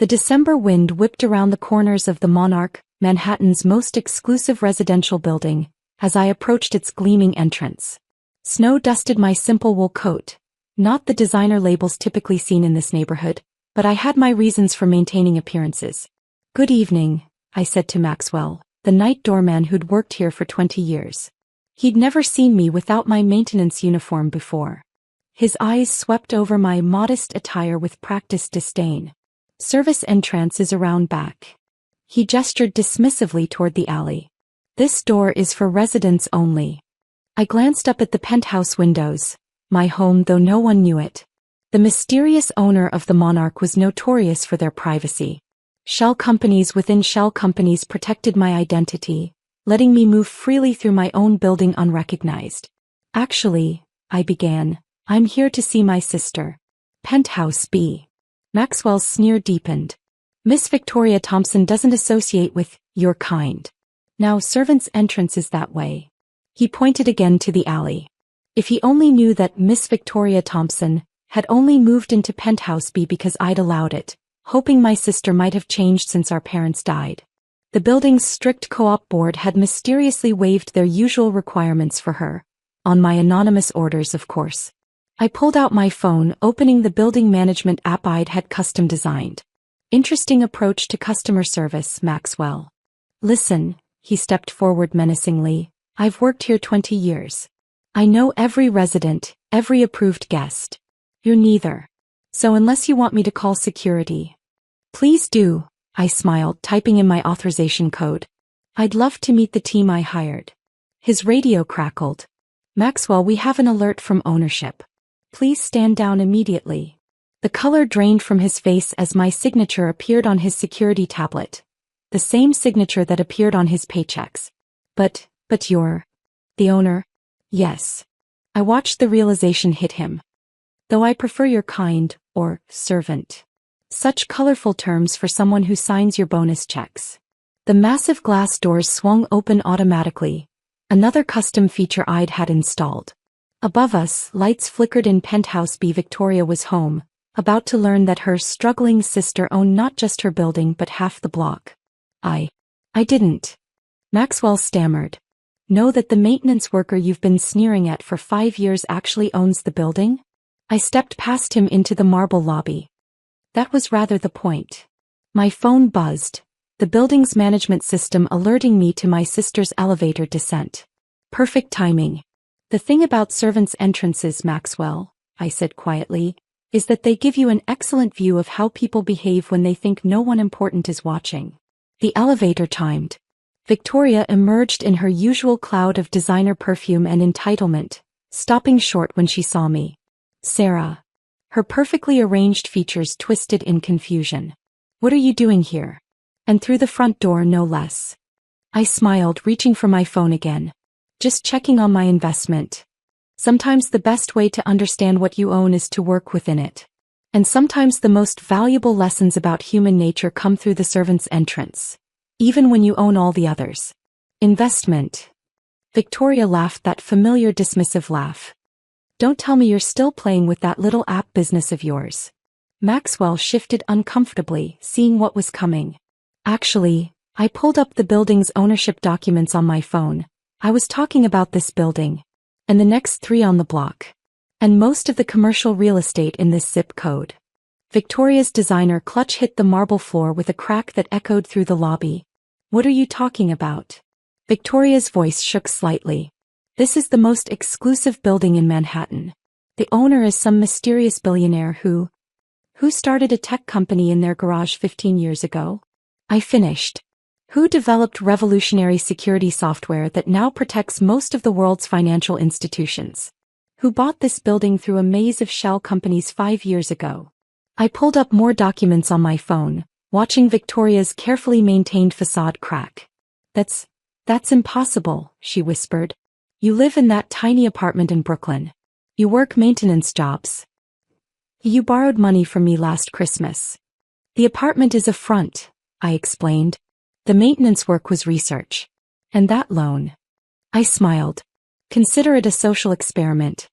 The December wind whipped around the corners of the Monarch, Manhattan's most exclusive residential building, as I approached its gleaming entrance. Snow dusted my simple wool coat, not the designer labels typically seen in this neighborhood, but I had my reasons for maintaining appearances. "Good evening," I said to Maxwell, the night doorman who'd worked here for 20 years. He'd never seen me without my maintenance uniform before. His eyes swept over my modest attire with practiced disdain. "Service entrance is around back." He gestured dismissively toward the alley. "This door is for residents only." I glanced up at the penthouse windows, my home though no one knew it. The mysterious owner of the Monarch was notorious for their privacy. Shell companies within shell companies protected my identity, letting me move freely through my own building unrecognized. "Actually," I began, "I'm here to see my sister. Penthouse B." Maxwell's sneer deepened. "Miss Victoria Thompson doesn't associate with your kind. Now servants' entrance is that way." He pointed again to the alley. If he only knew that Miss Victoria Thompson had only moved into Penthouse B because I'd allowed it, hoping my sister might have changed since our parents died. The building's strict co-op board had mysteriously waived their usual requirements for her, on my anonymous orders of course. I pulled out my phone, opening the building management app I'd had custom designed. "Interesting approach to customer service, Maxwell." "Listen," he stepped forward menacingly, "I've worked here 20 years. I know every resident, every approved guest. You're neither. So unless you want me to call security." "Please do," I smiled, typing in my authorization code. "I'd love to meet the team I hired." His radio crackled. "Maxwell, we have an alert from ownership. Please stand down immediately." The color drained from his face as my signature appeared on his security tablet. The same signature that appeared on his paychecks. But you're the owner?" "Yes." I watched the realization hit him. "Though I prefer your kind, or servant." Such colorful terms for someone who signs your bonus checks. The massive glass doors swung open automatically, another custom feature I'd had installed. Above us, lights flickered in Penthouse B. Victoria was home, about to learn that her struggling sister owned not just her building but half the block. I didn't." Maxwell stammered. "Know that the maintenance worker you've been sneering at for 5 years actually owns the building?" I stepped past him into the marble lobby. That was rather the point. My phone buzzed, the building's management system alerting me to my sister's elevator descent. Perfect timing. "The thing about servants' entrances, Maxwell," I said quietly, "is that they give you an excellent view of how people behave when they think no one important is watching." The elevator chimed. Victoria emerged in her usual cloud of designer perfume and entitlement, stopping short when she saw me. "Sarah." Her perfectly arranged features twisted in confusion. "What are you doing here?" "And through the front door, no less." I smiled, reaching for my phone again. "Just checking on my investment. Sometimes the best way to understand what you own is to work within it. And sometimes the most valuable lessons about human nature come through the servant's entrance, even when you own all the others." "Investment." Victoria laughed, that familiar dismissive laugh. "Don't tell me you're still playing with that little app business of yours." Maxwell shifted uncomfortably, seeing what was coming. "Actually, I pulled up the building's ownership documents on my phone. I was talking about this building, and the next 3 on the block, and most of the commercial real estate in this zip code." Victoria's designer clutch hit the marble floor with a crack that echoed through the lobby. "What are you talking about?" Victoria's voice shook slightly. "This is the most exclusive building in Manhattan. The owner is some mysterious billionaire who started a tech company in their garage 15 years ago." I finished. "Who developed revolutionary security software that now protects most of the world's financial institutions. Who bought this building through a maze of shell companies 5 years ago." I pulled up more documents on my phone, watching Victoria's carefully maintained facade crack. That's impossible," she whispered. "You live in that tiny apartment in Brooklyn. You work maintenance jobs. You borrowed money from me last Christmas." "The apartment is a front," I explained. "The maintenance work was research. And that loan." I smiled. "Consider it a social experiment.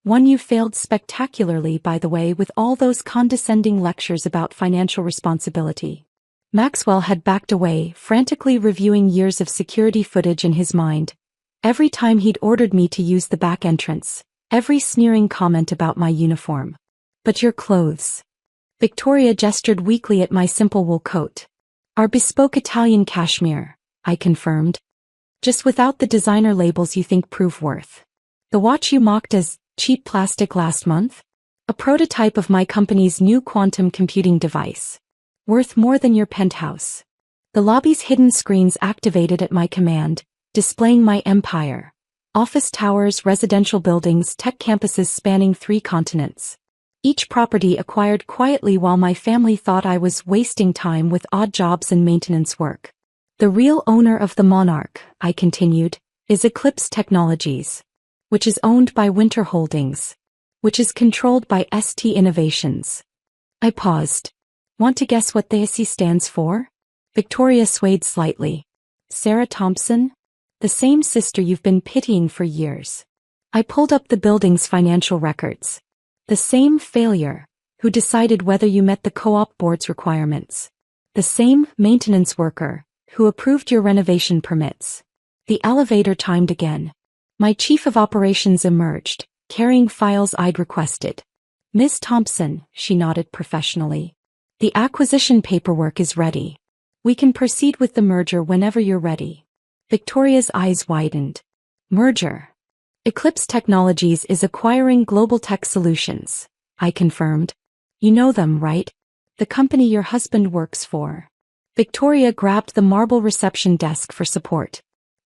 One you failed spectacularly, by the way, with all those condescending lectures about financial responsibility. Maxwell had backed away, frantically reviewing years of security footage in his mind. Every time he'd ordered me to use the back entrance, every sneering comment about my uniform. But your clothes. Victoria gestured weakly at my simple wool coat. Our bespoke Italian cashmere, I confirmed. Just without the designer labels you think prove worth. The watch you mocked as cheap plastic last month? A prototype of my company's new quantum computing device. Worth more than your penthouse. The lobby's hidden screens activated at my command, displaying my empire. Office towers, residential buildings, tech campuses spanning 3 continents. Each property acquired quietly while my family thought I was wasting time with odd jobs and maintenance work. The real owner of the Monarch, I continued, is Eclipse Technologies, which is owned by Winter Holdings, which is controlled by ST Innovations. I paused. Want to guess what the SE stands for? Victoria swayed slightly. Sarah Thompson? The same sister you've been pitying for years. I pulled up the building's financial records. The same failure, who decided whether you met the co-op board's requirements. The same maintenance worker, who approved your renovation permits. The elevator timed again. My chief of operations emerged, carrying files I'd requested. Miss Thompson, she nodded professionally. The acquisition paperwork is ready. We can proceed with the merger whenever you're ready. Victoria's eyes widened. Merger. Eclipse Technologies is acquiring Global Tech Solutions, I confirmed. You know them, right? The company your husband works for. Victoria grabbed the marble reception desk for support.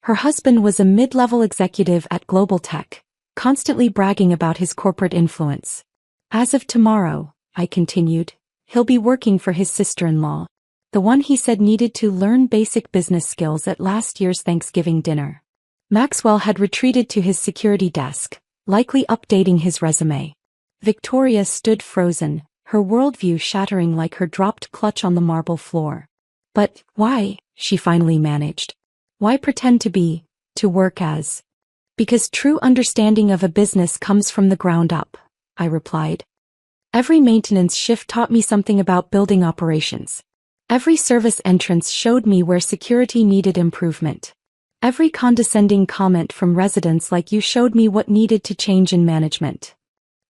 Her husband was a mid-level executive at Global Tech, constantly bragging about his corporate influence. As of tomorrow, I continued, he'll be working for his sister-in-law, the one he said needed to learn basic business skills at last year's Thanksgiving dinner. Maxwell had retreated to his security desk, likely updating his resume. Victoria stood frozen, her worldview shattering like her dropped clutch on the marble floor. But why, she finally managed. Why pretend to work as? Because true understanding of a business comes from the ground up, I replied. Every maintenance shift taught me something about building operations. Every service entrance showed me where security needed improvement. Every condescending comment from residents like you showed me what needed to change in management.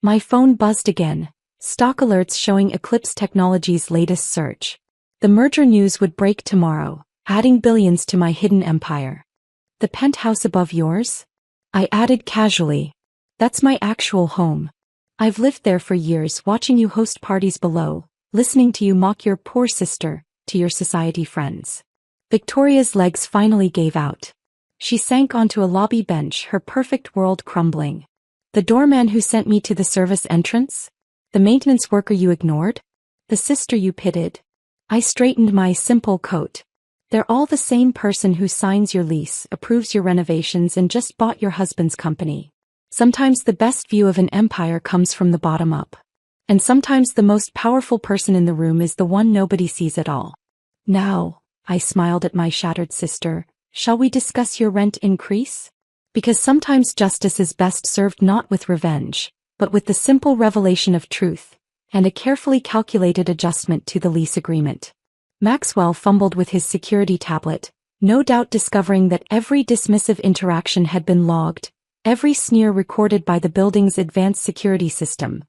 My phone buzzed again, stock alerts showing Eclipse Technologies' latest surge. The merger news would break tomorrow, adding billions to my hidden empire. The penthouse above yours? I added casually. That's my actual home. I've lived there for years, watching you host parties below, listening to you mock your poor sister, to your society friends. Victoria's legs finally gave out. She sank onto a lobby bench, her perfect world crumbling. The doorman who sent me to the service entrance? The maintenance worker you ignored? The sister you pitied? I straightened my simple coat. They're all the same person who signs your lease, approves your renovations, and just bought your husband's company. Sometimes the best view of an empire comes from the bottom up. And sometimes the most powerful person in the room is the one nobody sees at all. Now, I smiled at my shattered sister, shall we discuss your rent increase? Because sometimes justice is best served not with revenge, but with the simple revelation of truth, and a carefully calculated adjustment to the lease agreement. Maxwell fumbled with his security tablet, no doubt discovering that every dismissive interaction had been logged, every sneer recorded by the building's advanced security system.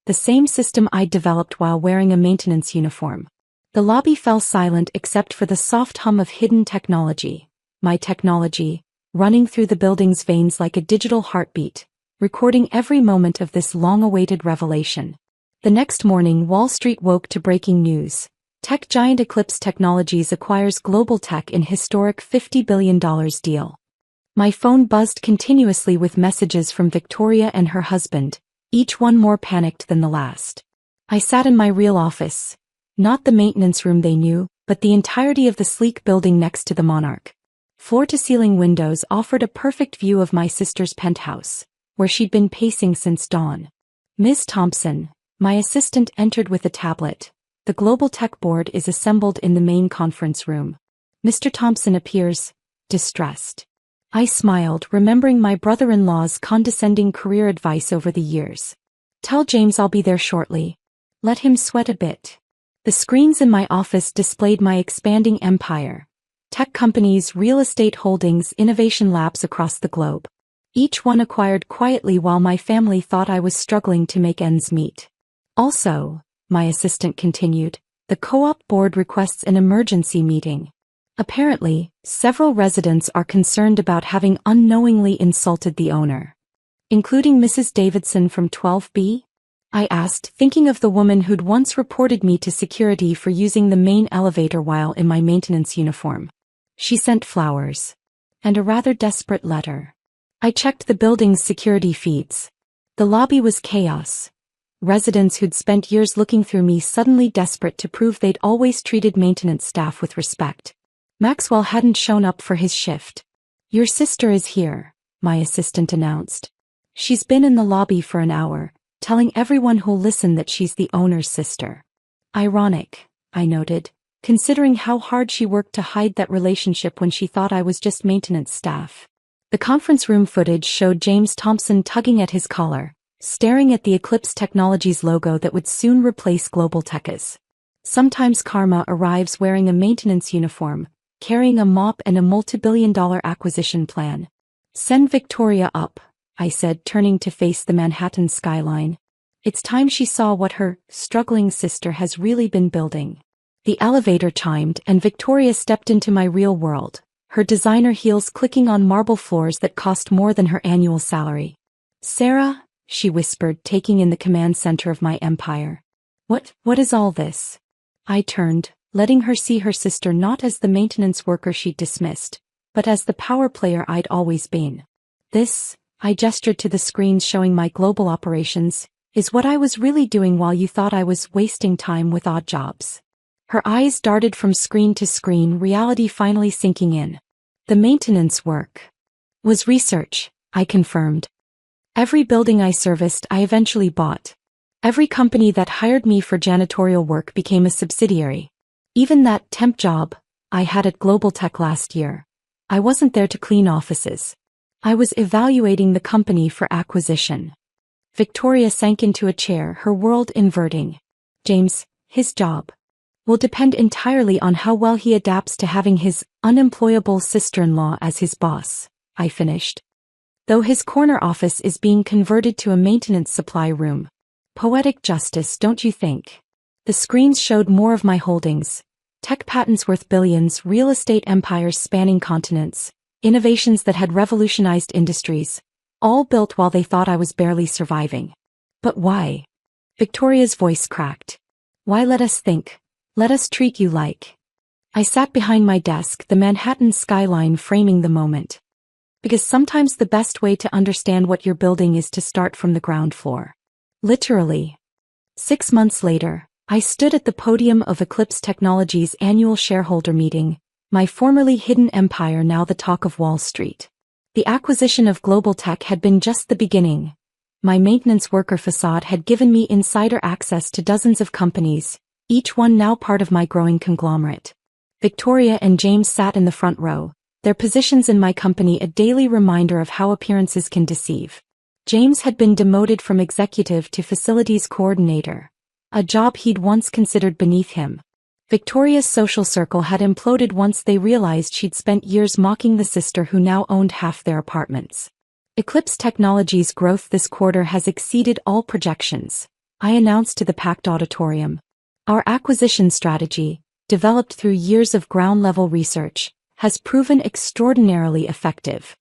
The same system I'd developed while wearing a maintenance uniform. The lobby fell silent except for the soft hum of hidden technology. My technology, running through the building's veins like a digital heartbeat, recording every moment of this long-awaited revelation. The next morning, Wall Street woke to breaking news. Tech giant Eclipse Technologies acquires Global Tech in historic $50 billion deal. My phone buzzed continuously with messages from Victoria and her husband, each one more panicked than the last. I sat in my real office. Not the maintenance room they knew, but the entirety of the sleek building next to the Monarch. Floor-to-ceiling windows offered a perfect view of my sister's penthouse, where she'd been pacing since dawn. Ms. Thompson, my assistant, entered with a tablet. The Global Tech Board is assembled in the main conference room. Mr. Thompson appears distressed. I smiled, remembering my brother-in-law's condescending career advice over the years. Tell James I'll be there shortly. Let him sweat a bit. The screens in my office displayed my expanding empire. Tech companies, real estate holdings, innovation labs across the globe. Each one acquired quietly while my family thought I was struggling to make ends meet. Also, my assistant continued, the co-op board requests an emergency meeting. Apparently, several residents are concerned about having unknowingly insulted the owner. Including Mrs. Davidson from 12B? I asked, thinking of the woman who'd once reported me to security for using the main elevator while in my maintenance uniform. She sent flowers. And a rather desperate letter. I checked the building's security feeds. The lobby was chaos. Residents who'd spent years looking through me suddenly desperate to prove they'd always treated maintenance staff with respect. Maxwell hadn't shown up for his shift. Your sister is here, my assistant announced. She's been in the lobby for an hour, telling everyone who'll listen that she's the owner's sister. Ironic, I noted, considering how hard she worked to hide that relationship when she thought I was just maintenance staff. The conference room footage showed James Thompson tugging at his collar, staring at the Eclipse Technologies logo that would soon replace Global Tech's. Sometimes karma arrives wearing a maintenance uniform, carrying a mop and a multi-billion-dollar acquisition plan. Send Victoria up, I said, turning to face the Manhattan skyline. It's time she saw what her struggling sister has really been building. The elevator chimed and Victoria stepped into my real world, her designer heels clicking on marble floors that cost more than her annual salary. Sarah, she whispered, taking in the command center of my empire. What is all this? I turned, letting her see her sister not as the maintenance worker she'd dismissed, but as the power player I'd always been. This, I gestured to the screens showing my global operations, is what I was really doing while you thought I was wasting time with odd jobs. Her eyes darted from screen to screen, reality finally sinking in. The maintenance work was research, I confirmed. Every building I serviced I eventually bought. Every company that hired me for janitorial work became a subsidiary. Even that temp job I had at Global Tech last year. I wasn't there to clean offices. I was evaluating the company for acquisition. Victoria sank into a chair, her world inverting. James, his job will depend entirely on how well he adapts to having his unemployable sister-in-law as his boss, I finished. Though his corner office is being converted to a maintenance supply room. Poetic justice, don't you think? The screens showed more of my holdings. Tech patents worth billions, real estate empires spanning continents, innovations that had revolutionized industries, all built while they thought I was barely surviving. But why? Victoria's voice cracked. Why let us think? Let us treat you like. I sat behind my desk, the Manhattan skyline framing the moment. Because sometimes the best way to understand what you're building is to start from the ground floor. Literally. 6 months later, I stood at the podium of Eclipse Technologies' annual shareholder meeting, my formerly hidden empire now the talk of Wall Street. The acquisition of Global Tech had been just the beginning. My maintenance worker facade had given me insider access to dozens of companies, each one now part of my growing conglomerate. Victoria and James sat in the front row, their positions in my company a daily reminder of how appearances can deceive. James had been demoted from executive to facilities coordinator, a job he'd once considered beneath him. Victoria's social circle had imploded once they realized she'd spent years mocking the sister who now owned half their apartments. Eclipse Technologies' growth this quarter has exceeded all projections, I announced to the packed auditorium. Our acquisition strategy, developed through years of ground-level research, has proven extraordinarily effective.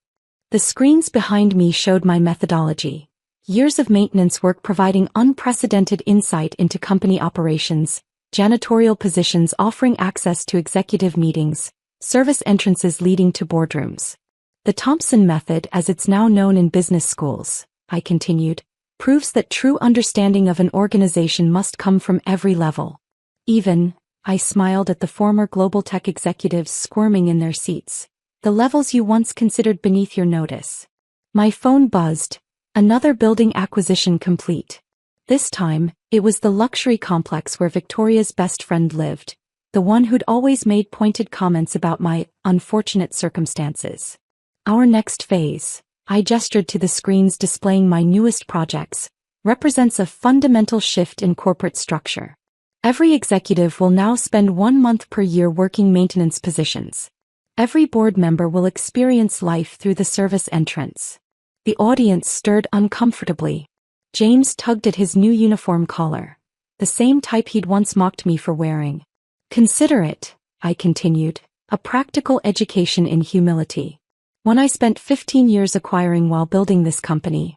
The screens behind me showed my methodology. Years of maintenance work providing unprecedented insight into company operations, janitorial positions offering access to executive meetings, service entrances leading to boardrooms. The Thompson method, as it's now known in business schools, I continued, proves that true understanding of an organization must come from every level. Even, I smiled at the former Global Tech executives squirming in their seats, the levels you once considered beneath your notice. My phone buzzed. Another building acquisition complete. This time, it was the luxury complex where Victoria's best friend lived, the one who'd always made pointed comments about my unfortunate circumstances. Our next phase, I gestured to the screens displaying my newest projects, represents a fundamental shift in corporate structure. Every executive will now spend 1 month per year working maintenance positions. Every board member will experience life through the service entrance. The audience stirred uncomfortably. James tugged at his new uniform collar, the same type he'd once mocked me for wearing. Consider it, I continued, a practical education in humility. One I spent 15 years acquiring while building this company.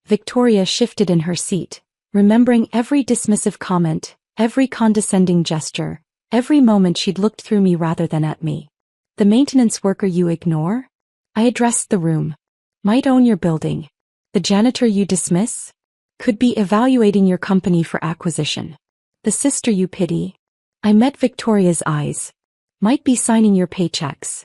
Victoria shifted in her seat, remembering every dismissive comment, every condescending gesture, every moment she'd looked through me rather than at me. The maintenance worker you ignore? I addressed the room. Might own your building. The janitor you dismiss? Could be evaluating your company for acquisition. The sister you pity? I met Victoria's eyes. Might be signing your paychecks.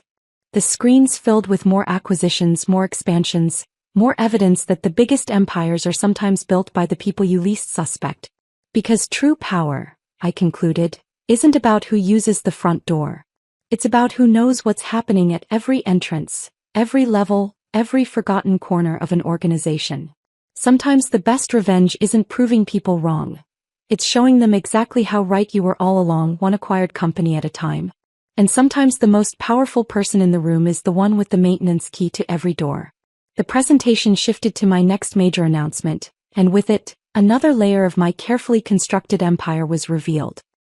The screens filled with more acquisitions, more expansions, more evidence that the biggest empires are sometimes built by the people you least suspect. Because true power, I concluded, isn't about who uses the front door. It's about who knows what's happening at every entrance, every level, every forgotten corner of an organization. Sometimes the best revenge isn't proving people wrong. It's showing them exactly how right you were all along, one acquired company at a time. And sometimes the most powerful person in the room is the one with the maintenance key to every door. The presentation shifted to my next major announcement, and with it, another layer of my carefully constructed empire was revealed.